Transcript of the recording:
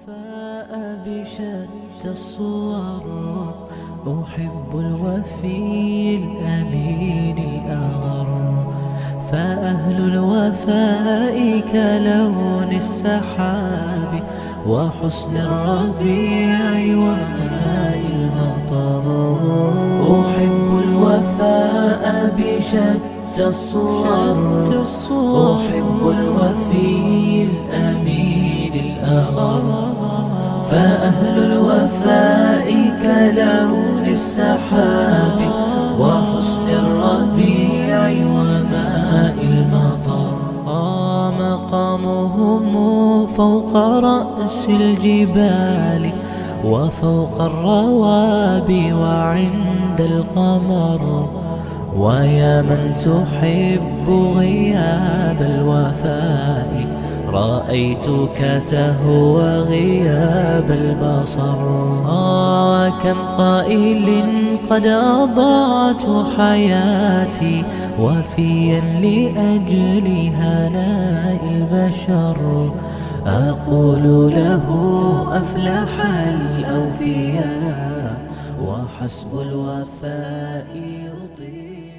الوفاء بشتى الصور، أحب الوفي الأمين الأغر، فأهل الوفاء كلون السحاب وحسن الربيع وماء المطر. أحب الوفاء بشتى الصور، أحب الوفي الأمين الأغر، فأهل الوفاء كلون السحاب وحسن الربيع وماء المطر. مقامهم فوق رأس الجبال وفوق الروابي وعند القمر، ويا من تحب غياب الوفاء رأيتك تهوى غياب البصر. وكم قائل قد أضعت حياتي وفيا لأجل هناء البشر، أقول له أفلح الأوفياء وحسب الوفاء يطيع.